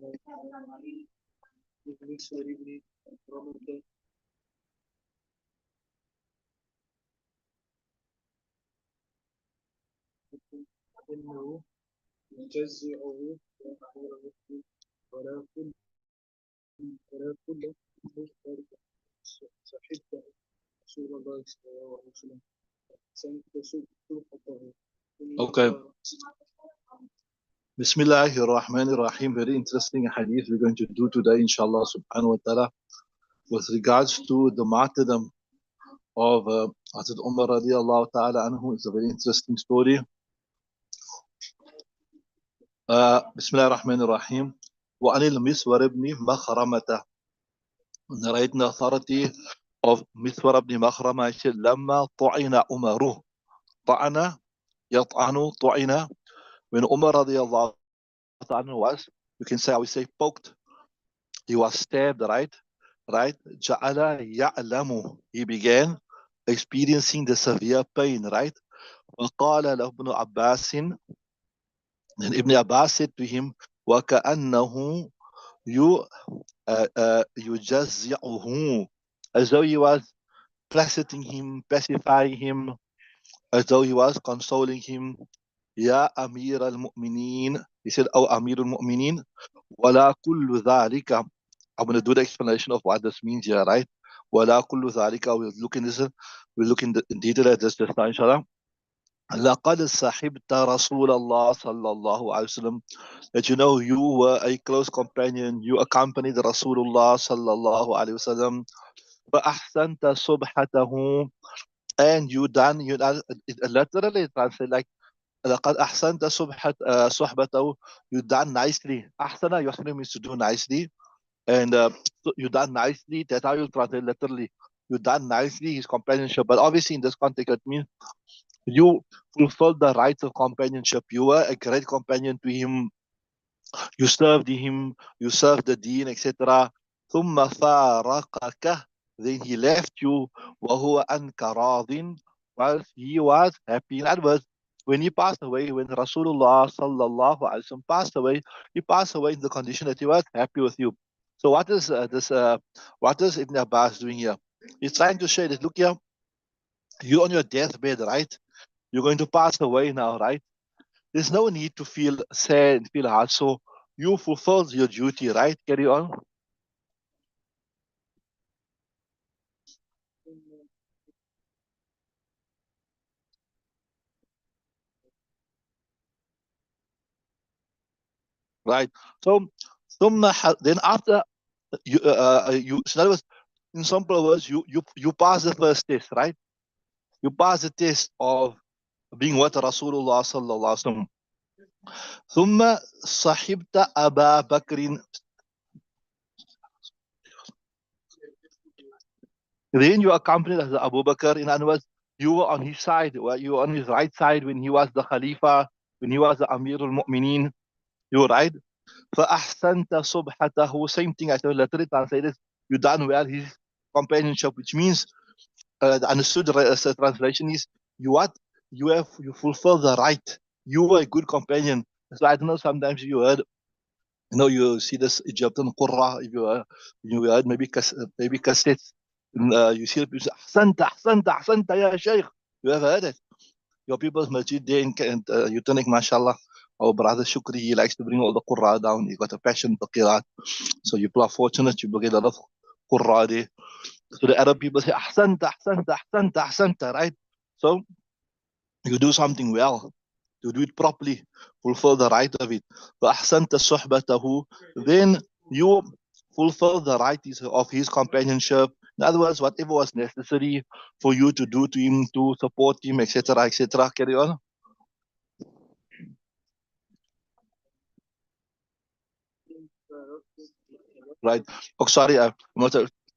Okay. Bismillahir Rahmanir Rahim. Very interesting hadith we're going to do today, inshallah subhanahu wa ta'ala, with regards to the martyrdom of Hazrat Umar radiallahu ta'ala anhu. It's a very interesting story. Bismillahir Rahmanir Rahim. وَأَنِ الْمِسْوَرِ بْنِ مَخْرَمَةَ. Narrating the authority of Miswar ibn Makhrama, he said, لَمَّا طُعِنَ أُمَرُهُ. طَعَنَ يَطْعَنُ طُعِنَ. When Umar radiallahu ta'ala was, you can say, I would say, poked. He was stabbed, right? Right? Ja'ala ya'lamu. He began experiencing the severe pain, right? وقال له ابن عباس. And Ibn Abbas said to him, وَكَأَنَّهُ يُجَزِّعُهُ. As though he was placating him, pacifying him, as though he was consoling him. Ya Amir al-Mu'mineen. He said, Oh Amir al-Mu'mineen. وَلَا كُلُّ ذَلِكَ. I'm going to do the explanation of what this means here, right? وَلَا كُلُّ ذَلِكَ. We'll look in this. We'll look in detail at this just now, inshallah. لَقَدْ صَحِبْتَ رَسُولَ اللَّهِ صَلَّى اللَّهُ عَلَيْهِ وسلم. That you know you were a close companion. You accompanied Rasulullah sallallahu alayhi wasallam. فَأَحْسَنْتَ صُبْحَتَهُ. And you done, it literally translate like لقد أحسنت صحبته. You done nicely. أحسن يحسن means to do nicely. And so you done nicely. That's how you translate literally. You done nicely his companionship. But obviously in this context, it means you fulfilled the rights of companionship. You were a great companion to him. You served him. You served the deen, etc. ثم فارقك. Then he left you. وهو أنك راضٍ. Whilst he was happy. In other words, when he passed away, when Rasulullah sallallahu alaihi wasallam passed away, he passed away in the condition that he was happy with you. So what is what is Ibn Abbas doing here? He's trying to say that, look here, you're on your deathbed, right? You're going to pass away now, right? There's no need to feel sad and feel hard. So you fulfilled your duty, right? Carry on. Right. So then after so in other words, in simple words, you pass the first test, right? You pass the test of being with Rasulullah sallallahu alaihi wasallam. ثم صحبت أبا بكر. Then you accompanied Abu Bakr. In other words, you were on his side, you were on his right side when he was the Khalifa, when he was the Amir al-Mu'mineen. You were right. فَأَحْسَنْتَ صُبْحَتَهُ. Same thing, I said, literally translated, you done well his companionship, which means, the understood translation is, you fulfill the right. You were a good companion. So I don't know, sometimes you heard, you see this Egyptian Qurra, if you heard maybe cassettes, you see people say, Ahsanta, Ahsanta, Ahsanta, ya Shaykh. You ever heard it? Your people's masjid there in Utrecht, mashallah. Our brother Shukri, he likes to bring all the Qurra down. He got a passion for Qiraat. So you are fortunate, you get a lot of Qurra there. So the Arab people say, Ahsanta, Ahsanta, Ahsanta, Ahsanta, right? So you do something well. You do it properly. Fulfill the right of it. فَأَحْسَنْتَ صُحْبَتَهُ. Then you fulfill the right of his companionship. In other words, whatever was necessary for you to do to him, to support him, etc., etc. Carry on. Right. Oh, sorry.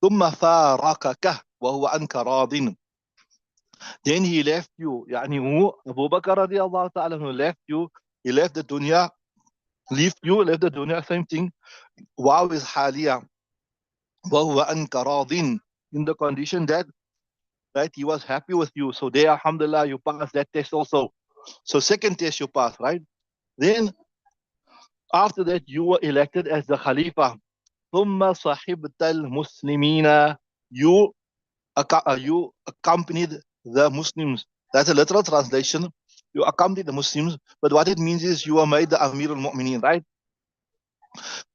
ثم فارقك وهو عنك راضٍ. Then he left you. يعني هو Abu Bakr رضي الله تعالى عنه left you. He left the dunya. Left the dunya. Same thing. Wow is حاليا. وهو عنك راضٍ. In the condition that, right, he was happy with you. So there, alhamdulillah, you passed that test also. So second test you passed, right? Then After that, you were elected as the Khalifa. ثم صحبت المسلمين. You, you accompanied the Muslims. That's a literal translation. You accompanied the Muslims, but what it means is you were made the Amir al-Mu'mineen, right?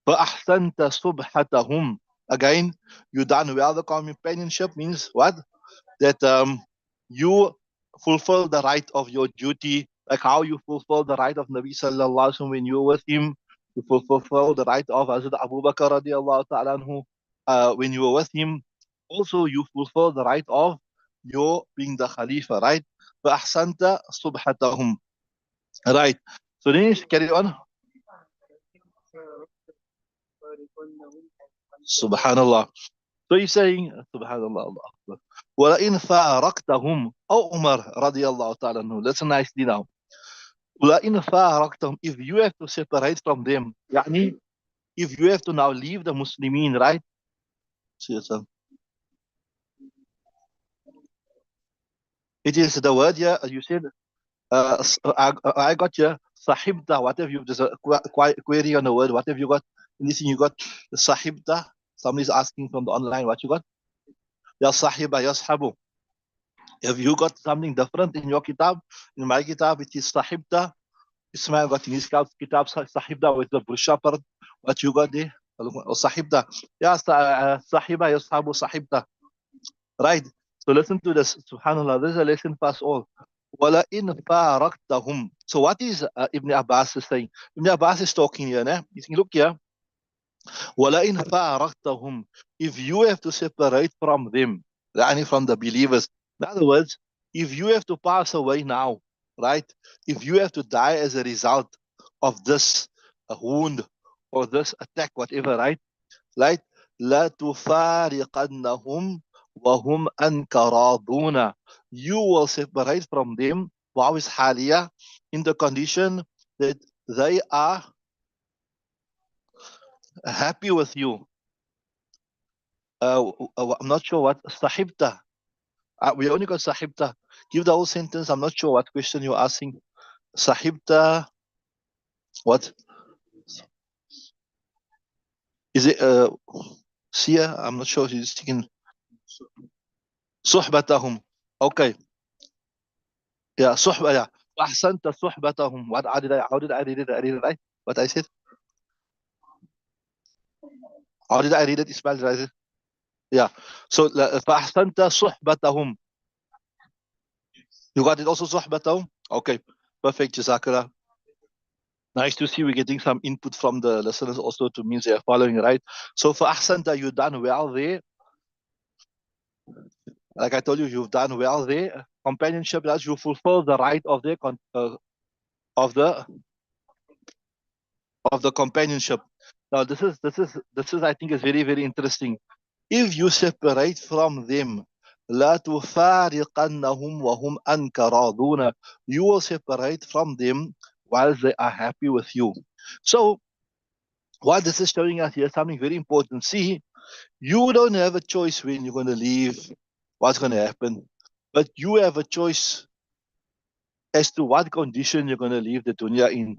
فأحسنت صبحتهم. Again, you done well. The companionship means what? That you fulfill the right of your duty, like how you fulfill the right of Nabi sallallahu alaihi wasallam when you were with him. You fulfill the right of Hazrat Abu Bakr radiallahu ta'ala anhu when you were with him. Also, you fulfill the right of your being the Khalifa, right? فأحسنت صبحتهم. Right. So then you carry on. Subhanallah. So he's saying, Subhanallah, Allah Akbar. وَلَئِنْ فَارَقْتَهُمْ أو Umar radiallahu ta'ala anhu. Listen nicely now. وَلَئِنْ فَارَقْتَهُمْ. If you have to separate from them, يعني, if you have to now leave the Muslimin, right? See yourself. It is the word here, you said, I got here, sahibta, what have you, there's a query on the word, what have you got? Listen, you got sahibta, somebody's asking from the online, what you got? Ya sahiba, yashabu. If you got something different in your kitab, in my kitab, it is sahibta. Ismail got in his kitab sahibta with the shepherd. What you got there? Or sahibta. Ya sahiba, yashabu sahibta. Right. So listen to this. Subhanallah. This is a lesson for us all. Wala in faraqtahum. So what is Ibn Abbas is saying? Ibn Abbas is talking here. He's saying, look here. Wala in faraqtahum. If you have to separate from them, يعني from the believers. In other words, if you have to pass away now, right? If you have to die as a result of this wound or this attack, whatever, right? Right? لا تفارقنهم وهم أنك راضون. You will separate from them, واو is حالية, in the condition that they are happy with you. I'm not sure what sahibta. We only got sahibta. Give the whole sentence. I'm not sure what question you're asking. Sahibta. What is it? Sia. I'm not sure. He's speaking. Suhbatahum. Okay. Yeah. Suhba. Yeah. Ahsanta suhbatahum. What? How did I read it? I read it right. What I said. How did I read it? Ismail. Did I read it? Yeah. So فأحسنت صحبتهم. You got it also صحبتهم. Okay. Perfect. Jazakallah. Nice to see we're getting some input from the listeners also to means they're following, right? So for Ahsanta, you've done well there. Like I told you, you've done well there. Companionship, that you fulfill the right of the of the of the companionship. Now this is I think is very, very interesting. If you separate from them, لا تفارقنهم وهم أنك راضون. You will separate from them while they are happy with you. So what this is showing us here, something very important. See, you don't have a choice when you're going to leave, what's going to happen, but you have a choice as to what condition you're going to leave the dunya in.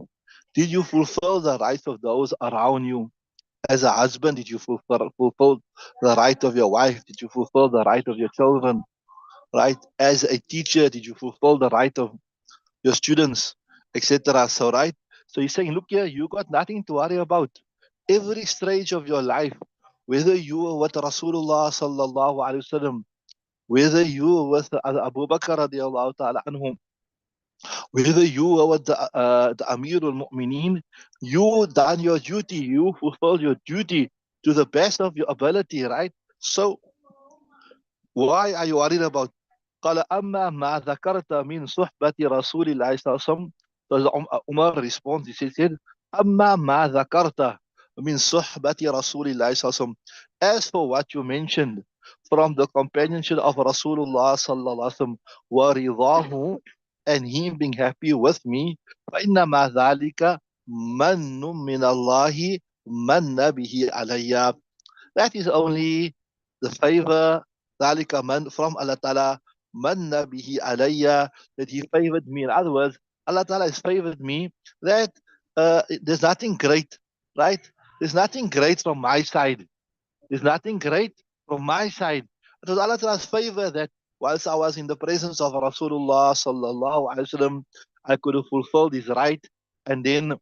Did you fulfill the rights of those around you? As a husband, did you fulfill the right of your wife? Did you fulfill the right of your children? Right? As a teacher, did you fulfill the right of your students, etc.? So, right? So he's saying, look here, you got nothing to worry about. Every stage of your life, whether you were with Rasulullah sallallahu alaihi wasallam, whether you were with Abu Bakr radiallahu ta'ala anhum, whether you were with the Amir al-Mu'mineen, you done your duty, you fulfill your duty to the best of your ability, right? So why are you worried about? قال أما ما ذكرت من صحبة رسول الله صلى الله عليه وسلم. So Umar responds, he said, أما ما ذكرت من صحبة رسول الله صلى الله عليه وسلم. As for what you mentioned from the companionship of Rasulullah sallallahu alaihi wasallam, ورضاه, and him being happy with me, فإنما ذلك من من الله من به علي. That is only the favor, ذلك من from Allah Ta'ala, من به علي, that he favored me. In other words, Allah Ta'ala has favored me, that there's nothing great, right? There's nothing great from my side. There's nothing great from my side. It was Allah Ta'ala's favor that whilst I was in the presence of Rasulullah sallallahu alaihi wasallam, I could have fulfilled his right, and then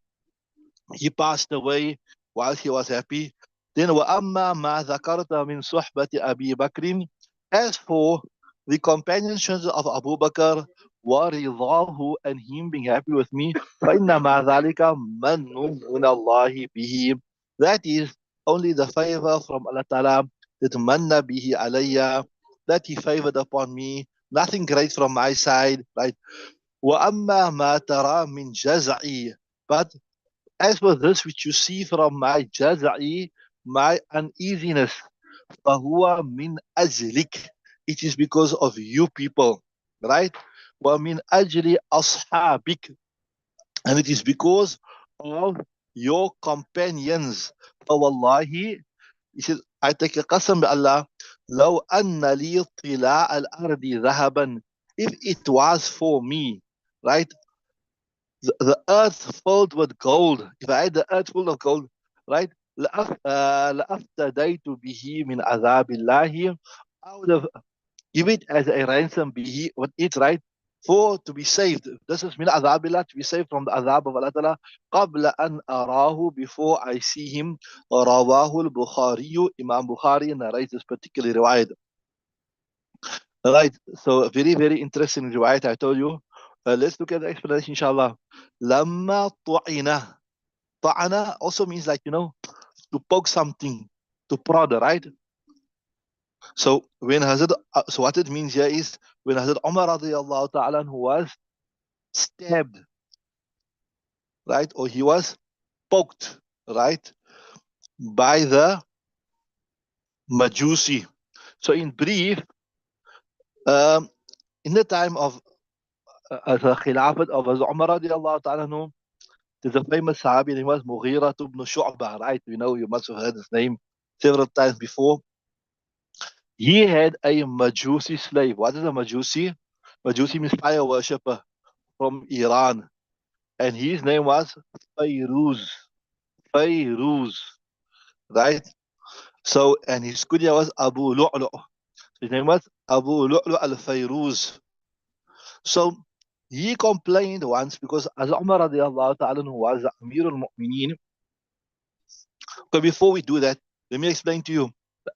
he passed away while he was happy. Then وَأَمَّا مَا ذَكَرْتَ مِنْ صُحْبَةِ أَبِي بَكْرٍ, as for the companionship of Abu Bakr, وَرِضَاهُ, and him being happy with me, فَإِنَّمَا ذَلِكَ مَنٌّ مِنَ اللَّهِ بِهِ, that is only the favor from Allah Ta'ala, that manna bihi alayya, that he favored upon me, nothing great from my side, right? وَأَمَّا مَا تَرَى مِنْ جَزْعِي, but as for this which you see from my jaza'i, my uneasiness, فَهُوَ مِنْ أَجْلِكَ, it is because of you people, right? وَمِنْ أَجْلِ أَصْحَابِكَ, and it is because of your companions. فَوَاللَّهِ, he says, I take a qasam by Allah, لَوْ أَنَّ لِي طِلَاءَ الْأَرْضِ ذَهَبًا, if it was for me, right? The earth filled with gold. If I had the earth full of gold, right? لَأَفْتَدَيْتُ بِهِ مِنْ عَذَابِ اللَّهِ, I would have given it as a ransom, bihi, with it, right? For to be saved. This is min azabillah, to be saved from the azab of Allah Ta'ala. قَبْلَ أَنْ أَرَاهُ, before I see him. رَوَاهُ الْبُخَارِيُّ, Imam Bukhari narrates this particular riwayat. Right, so very, very interesting riwayat, I told you. Let's look at the explanation, inshallah. Lamma tu'ina. Ta'ana also means, like, to poke something, to prod, right? So when Hazrat, so what it means here is when Hazrat Umar radiallahu ta'ala who was stabbed, right, or he was poked, right, by the Majusi. So in brief, in the time of the Khilafat of Hazrat Umar radiallahu ta'ala, there's a famous Sahabi, and he was Mughira ibn Shu'bah, right? You must have heard his name several times before. He had a Majusi slave. What is a Majusi? Majusi means fire worshipper from Iran. And his name was Fayruz. Fayruz, right? So, and his kunya was Abu Lu'lu'. His name was Abu Lu'lu' al-Fayruz. So, he complained once because as Umar radiallahu ta'ala was Amir al-Mu'mineen. But before we do that, let me explain to you.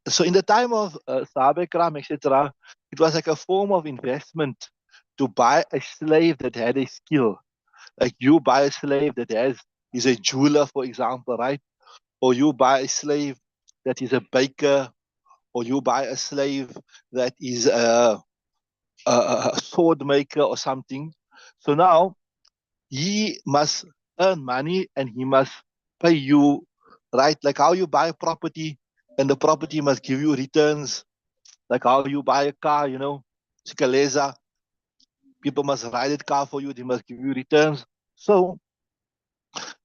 So in the time of Sahaba Ikram, etc., it was like a form of investment to buy a slave that had a skill. Like you buy a slave that is a jeweler, for example, right? Or you buy a slave that is a baker, or you buy a slave that is a sword maker or something. So now he must earn money and he must pay you, right? Like how you buy a property and the property must give you returns. Like how you buy a car, Sikaleza, people must ride that car for you, they must give you returns. So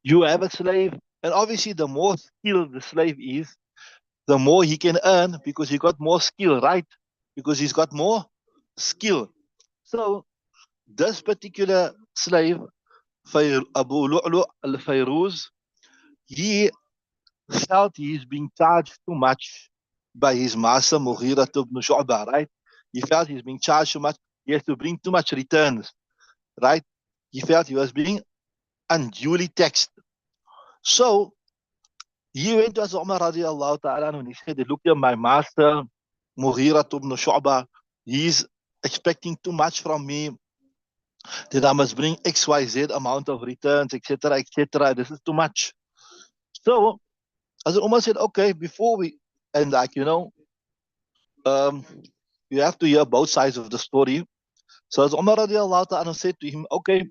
you have a slave, and obviously the more skilled the slave is, the more he can earn because he got more skill, right? Because he's got more skill. So this particular slave, Abu Lu'lu' al-Fayruz, he felt he's being charged too much by his master Mughira ibn Shu'bah, right? He felt he's being charged too much. He has to bring too much returns, right? He felt he was being unduly taxed. So he went to Umar radiallahu ta'ala and he said, look here, my master Mughira ibn Shu'bah, he's expecting too much from me, that I must bring XYZ amount of returns, etc., etc. This is too much. So as Umar said, okay, before we, and like, you have to hear both sides of the story. So as Umar radiallahu ta'ala said to him, okay,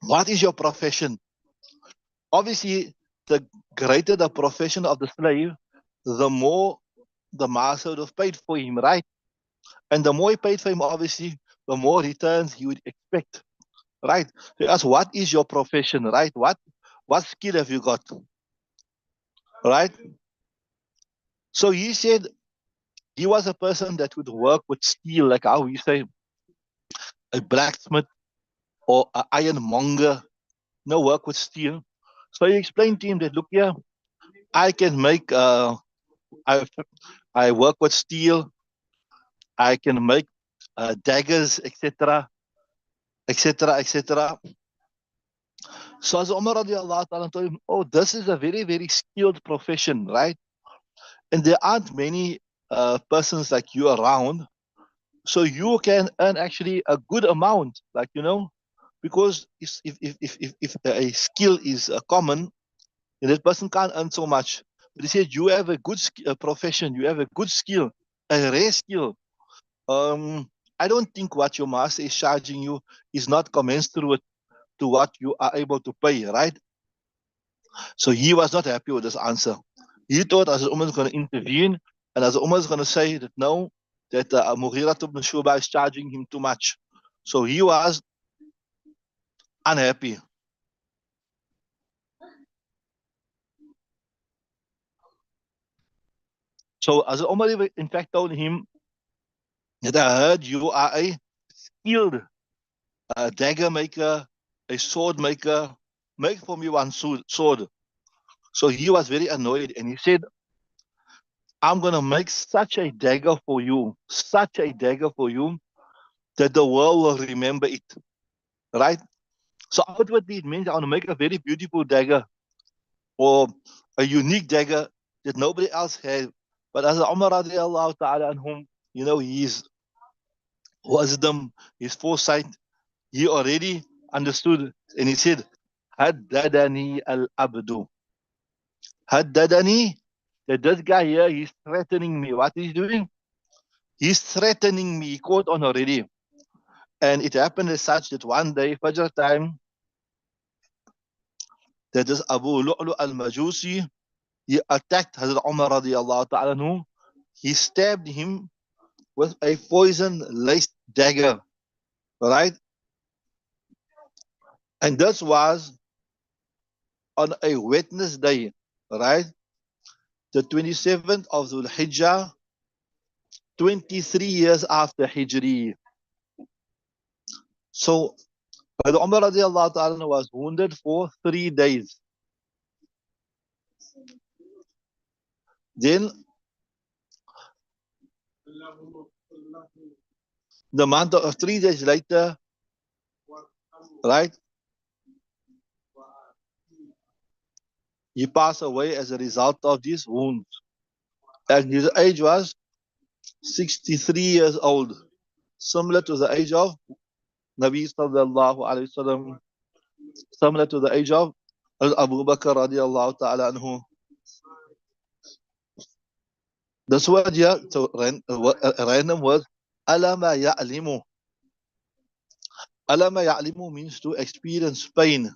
what is your profession? Obviously, the greater the profession of the slave, the more the master would have paid for him, right? And the more he paid for him, obviously, the more returns he would expect, right? So he asked, what is your profession, right? What skill have you got, right? So he said he was a person that would work with steel, like how we say, a blacksmith or an ironmonger, work with steel. So he explained to him that, look here, I can make, I, I work with steel, I can make daggers, etc., etc., etc. So as Umar radiallahu ta'ala told him, oh, this is a very, very skilled profession, right? And there aren't many persons like you around. So you can earn actually a good amount, like, because if a skill is common, then that person can't earn so much. But he said, you have a good profession, you have a good skill, a rare skill. Um, I don't think what your master is charging you is not commensurate to what you are able to pay, right? So he was not happy with this answer. He thought as Umar is going to intervene, and as Umar is going to say that no, that Mughira ibn Shuba is charging him too much. So he was unhappy. So as Umar in fact told him that I heard you are a skilled dagger maker, a sword maker. Make for me one sword. So he was very annoyed and he said, I'm going to make such a dagger for you, such a dagger for you that the world will remember it, right? So outwardly, it means I want to make a very beautiful dagger or a unique dagger that nobody else has. But as Umar radiallahu ta'ala anhum, his wisdom, his foresight, he already understood and he said, Haddadani al-abdu. Haddadani, that this guy here, he's threatening me. What he's doing? He's threatening me. He caught on already. And it happened as such that one day, Fajr time, that this Abu Lu'lu al-Majusi, he attacked Hazrat Umar radiallahu ta'ala anhu. He stabbed him with a poison-laced dagger, right? And this was on a Wednesday, right? The 27th of Dhul Hijjah, 23 years after Hijri. So, Hazrat Umar radiallahu ta'ala anhu was wounded for 3 days. Then, the month of 3 days later, right? He passed away as a result of these wounds. And his age was 63 years old, similar to the age of Nabi sallallahu alayhi wasallam, similar to the age of Abu Bakr radiallahu ta'ala anhu. This word here, so random word, alama ya'limu. Alama ya'limu means to experience pain.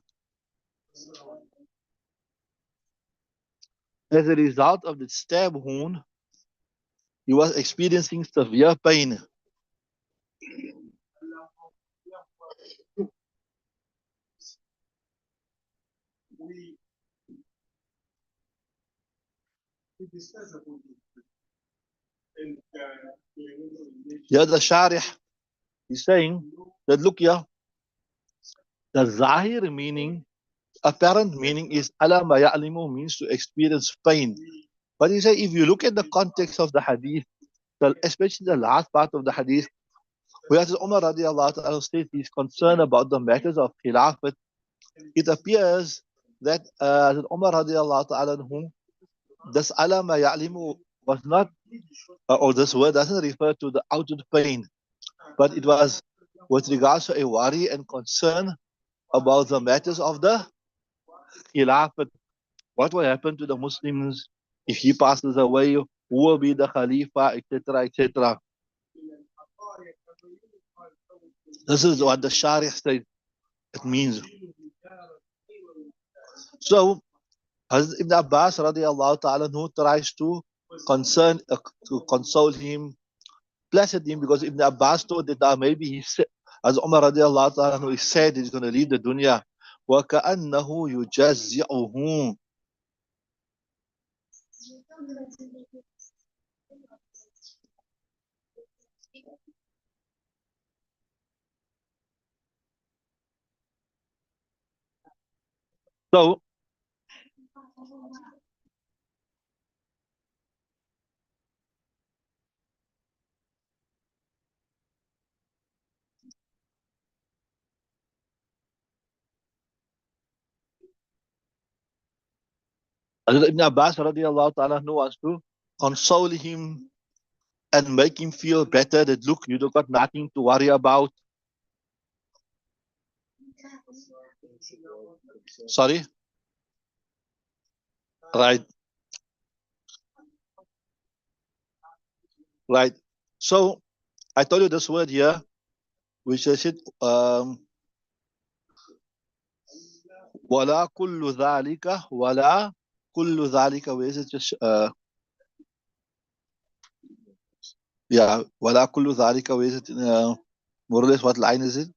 As a result of the stab wound, he was experiencing severe pain. Here the Shareef is saying that look here, the Zahir meaning, apparent meaning is alama ya'limu means to experience pain. But he say if you look at the context of the hadith, especially the last part of the hadith, where Umar radiallahu ta'ala states he's concerned about the matters of khilafat, it appears that Umar radiallahu ta'ala this alama ya'limu was not, or this word doesn't refer to the outward pain, but it was with regards to a worry and concern about the matters of the khilafat. What will happen to the Muslims if he passes away? Who will be the Khalifa, etc., etc. This is what the Sharia says it means. So, Hazrat Ibn Abbas radiallahu ta'ala who tries to console him, placid him, because Ibn Abbas thought that maybe he said, as Umar radiallahu ta'ala he said he's going to leave the dunya. وَكَأَنَّهُ يُجَزِّعُهُ. So, Hazrat Ibn Abbas radiallahu ta'ala wants to console him and make him feel better that look, you don't got nothing to worry about. Sorry? Right, right. So I told you this word here, which is it, wala kullu dhalika, wala kullu dhalika, where is it just, yeah, wala kullu dhalika, where is it, more or less, what line is it?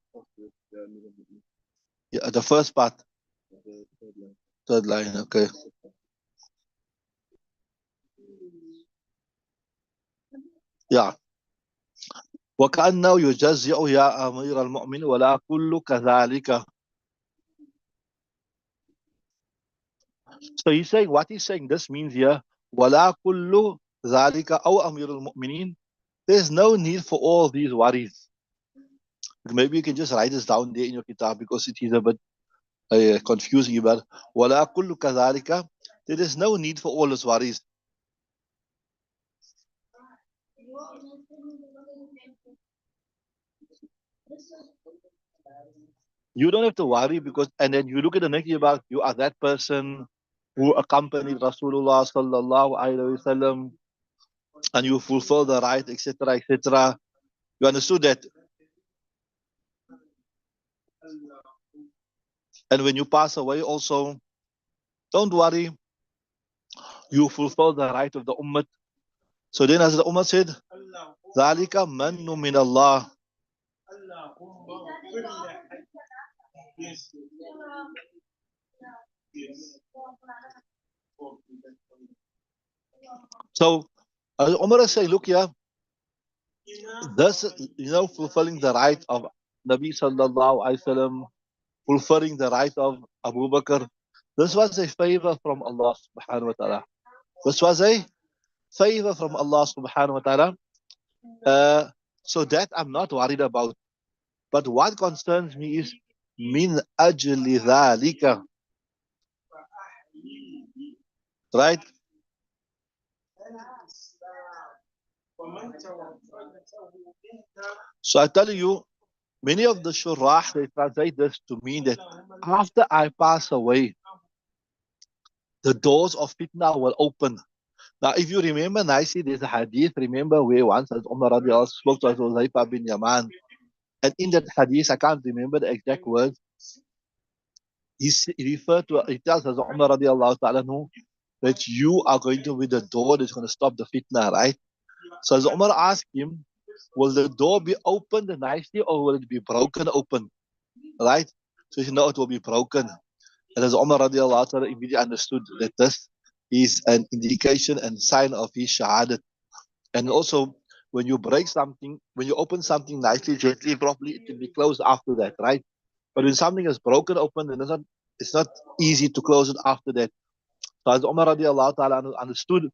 Yeah, the first part, third line, okay. Yeah. وكأنه يجزئ يا أمير المؤمن ولا كل كذلك. So he's saying, what he's saying, this means here, ولا كل ذلك أو أمير المؤمنين. There's no need for all these worries. Maybe you can just write this down there in your kitab because it is a bit confusing. But ولا كل كذلك. There is no need for all these worries. You don't have to worry because, and then you look at the next about you are that person who accompanied Rasulullah sallallahu alaihi wasallam and you fulfill the right, etc., etc. You understood that. And when you pass away, also, don't worry, you fulfill the right of the ummah. So then, as the ummah said, ذَلِكَ مَنُّ مِنَ اللَّهِ. So, as Umar say, look here, this, fulfilling the right of Nabi sallallahu alaihi wasallam, fulfilling the right of Abu Bakr, this was a favor from Allah subhanahu wa ta'ala. This was a favor from Allah subhanahu wa ta'ala. So that I'm not worried about. But what concerns me is min ajli dhalika. Right? So I tell you, many of the shurrah, they translate this to mean that after I pass away, the doors of fitna will open. Now, if you remember nicely, there's a hadith, remember where once as Umar radiallahu anhu spoke to Huzaifa bin Yaman, and in that hadith, I can't remember the exact words, he referred to, he tells us Umar radiallahu ta'ala anhu, that you are going to be the door that's going to stop the fitna, right? So as Umar asked him, will the door be opened nicely or will it be broken open? Right? So he said, no, it will be broken. And as Umar radiallahu ta'ala immediately understood that this is an indication and sign of his shahadat. And also, when you break something, when you open something nicely, gently, properly, it can be closed after that, right? But when something is broken open, then it's not easy to close it after that. So as Umar radiallahu ta'ala understood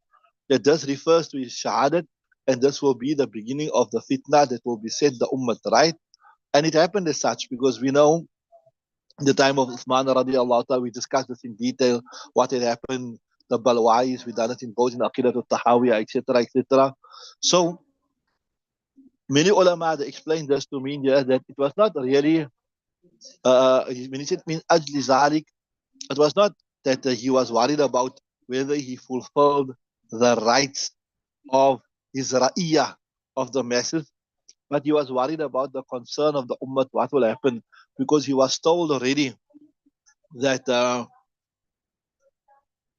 that this refers to his shahadat, and this will be the beginning of the fitna that will be set the ummah, right? And it happened as such because we know in the time of Uthman radiallahu ta'ala, we discussed this in detail, what had happened, the balwais, we done it in both in Aqidat al-Tahawiyah, etc., etc. So many ulama they explained this to mean that it was not really, when he said min ajli zalik, it was not that he was worried about whether he fulfilled the rights of his ra'iyah, of the masses, but he was worried about the concern of the ummah, what will happen, because he was told already that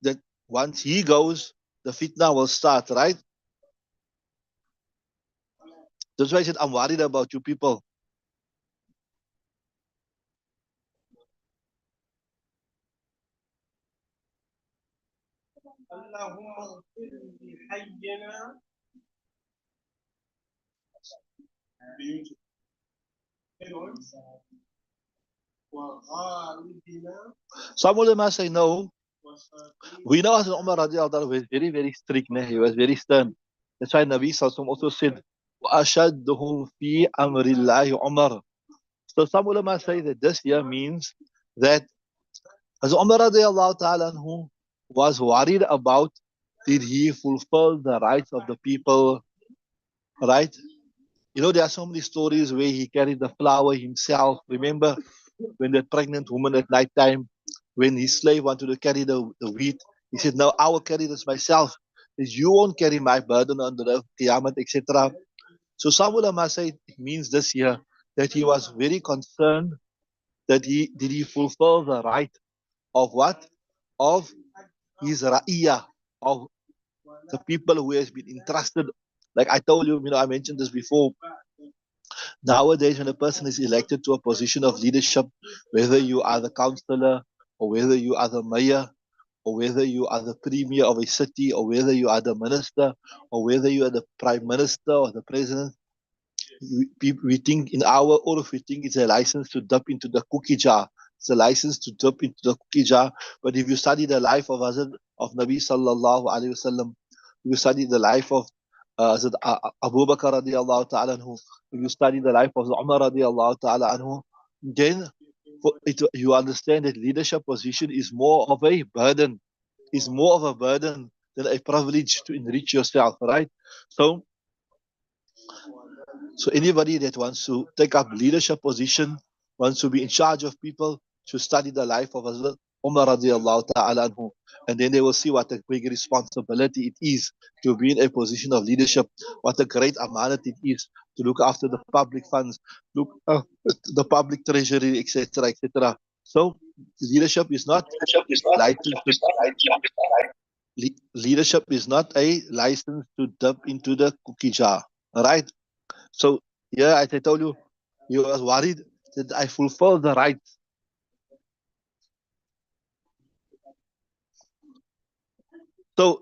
that once he goes, the fitna will start, right? That's why I said, I'm worried about you people. Some ulama say no. We know as Umar radiallahu anhu was very, very strict. He was very stern. That's why Nabi Sallallahu Alaihi Wasallam also said, وَأَشَدُّهُمْ فِي أَمْرِ اللَّهِ Umar. So some ulama say that this here means that as Umar radiallahu ta'ala anhu was worried about, did he fulfill the rights of the people, right? There are so many stories where he carried the flour himself. Remember when that pregnant woman at night time, when his slave wanted to carry the wheat, he said, no, I will carry this myself. He said, you won't carry my burden on the Qiyamah, etc. So some ulama say it means this here, that he was very concerned that he fulfill the right of what? Of his ra'iyah, of the people who has been entrusted. Like I told you, I mentioned this before. Nowadays, when a person is elected to a position of leadership, whether you are the councillor, or whether you are the mayor, or whether you are the premier of a city, or whether you are the minister, or whether you are the prime minister or the president, we think in our urf, we think it's a license to dip into the cookie jar. It's a license to dip into the cookie jar. But if you study the life of Hazrat of Nabi sallallahu alaihi wasallam, you study the life of Hazrat Abu Bakr radiallahu ta'ala anhu, if you study the life of Umar radiallahu ta'ala anhu, then you understand that leadership position is more of a burden, is more of a burden than a privilege to enrich yourself, right? So anybody that wants to take up leadership position, wants to be in charge of people, should study the life of Hazrat Umar radiallahu ta'ala anhu. And then they will see what a big responsibility it is to be in a position of leadership, what a great amanat it is to look after the public funds, look the public treasury, etc., etc. So leadership is not license to, leadership is not a license to dip into the cookie jar. All right. So, yeah, as I told you, he was worried that I fulfill the rights. So,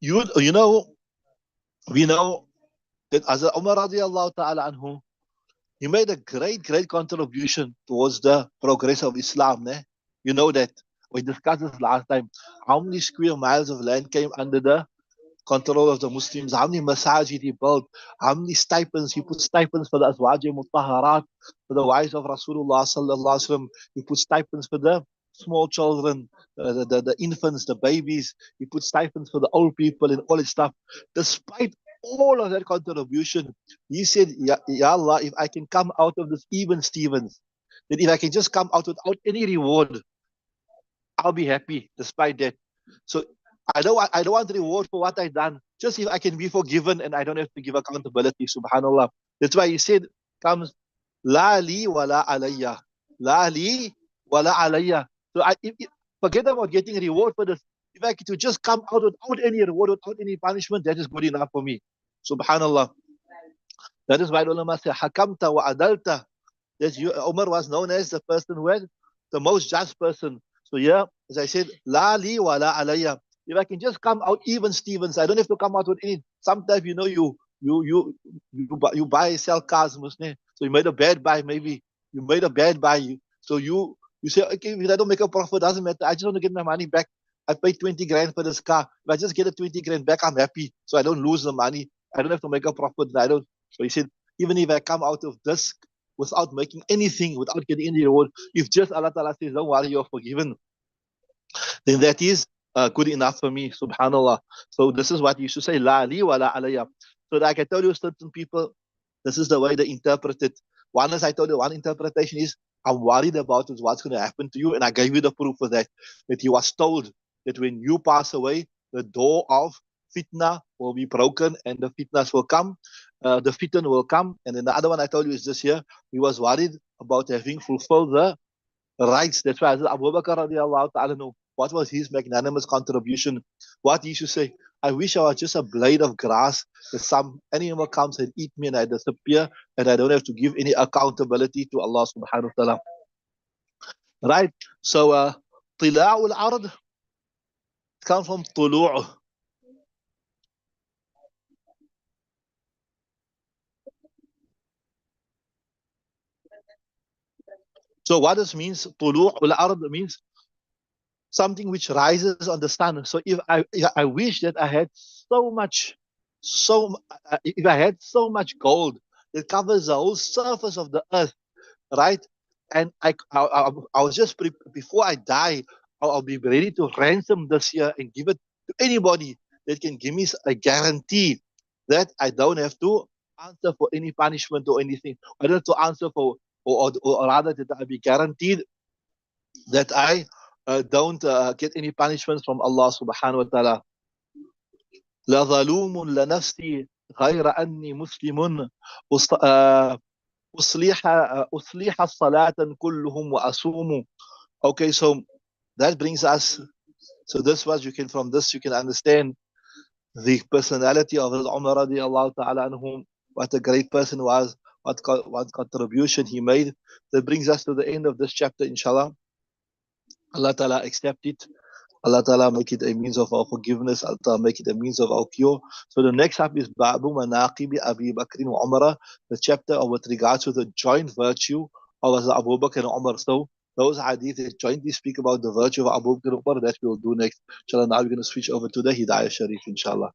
you know, we know that as Umar radiallahu ta'ala anhu, he made a great contribution towards the progress of Islam. You know that. We discussed this last time. How many square miles of land came under the control of the Muslims, how many masajid he built, how many stipends, he put stipends for the Azwaj Mutaharat, for the wives of Rasulullah sallallahu alaihi wasallam, he put stipends for the small children, the infants, the babies, he put stipends for the old people and all that stuff. Despite all of that contribution, he said, Ya Allah, if I can come out of this even Stevens, that if I can just come out without any reward, I'll be happy despite that. So I don't want reward for what I've done. Just if I can be forgiven and I don't have to give accountability, subhanallah. That's why he said comes La li wa la alayya. La li wa la alayya. So forget about getting reward for this. If I could just come out without any reward, without any punishment, that is good enough for me. Subhanallah. That is why the ulama say hakamta wa adalta. Yes, Umar was known as the person who had the most just person. So yeah, as I said, la li wa la alayya. If I can just come out even Stevens, I don't have to come out with any. Sometimes you buy sell cars, Musne. So you made a bad buy, maybe you made a bad buy. So you say, okay, if I don't make a profit, doesn't matter. I just want to get my money back. I paid 20 grand for this car. If I just get the 20 grand back, I'm happy. So I don't lose the money. I don't have to make a profit. I don't. So he said, even if I come out of this without making anything, without getting any reward, if just Allah Ta'ala says, don't worry, you're forgiven, then that is good enough for me, subhanallah. So this is what you should say, la li wa la alayya. So that I can tell you certain people, this is the way they interpret it. One, as I told you, one interpretation is, I'm worried about what's going to happen to you, and I gave you the proof of that he was told that when you pass away, the door of fitna will be broken and the fitnas will come, the fitan will come. And then the other one I told you is this here, he was worried about having fulfilled the rights. That's why Abu Bakr radiallahu ta'ala know what was his magnanimous contribution. What he should say, I wish I was just a blade of grass that some animal comes and eat me and I disappear and I don't have to give any accountability to Allah subhanahu wa ta'ala. Right? So Tila'ul Ard comes from Tulu'. So what this means, Tulu'ul Ard means something which rises on the sun. So if I wish that I had so much, if I had so much gold that covers the whole surface of the earth, right? And I was just before I die, I'll be ready to ransom this year and give it to anybody that can give me a guarantee that I don't have to answer for any punishment or anything. I don't have to answer for, or rather, that I be guaranteed that I don't get any punishments from Allah subhanahu wa ta'ala. لظلوم لنفسي غير أني مسلم أصلح الصلاة كلهم وأصوم. Okay, so that brings us. So this was, you can, from this you can understand the personality of Umar radiallahu ta'ala anhum, what a great person was, what contribution he made. That brings us to the end of this chapter, inshallah. Allah ta'ala accept it. Allah Ta'ala make it a means of our forgiveness. Allah Ta'ala make it a means of our cure. So the next up is Ba'bu Manaqibi Abi Bakr wa Umar, the chapter with regards to the joint virtue of Abu Bakr and Umar. So those hadith that jointly speak about the virtue of Abu Bakr and Umar, that we'll do next. Inshallah, now we're going to switch over to the Hidayah Shareef, inshallah.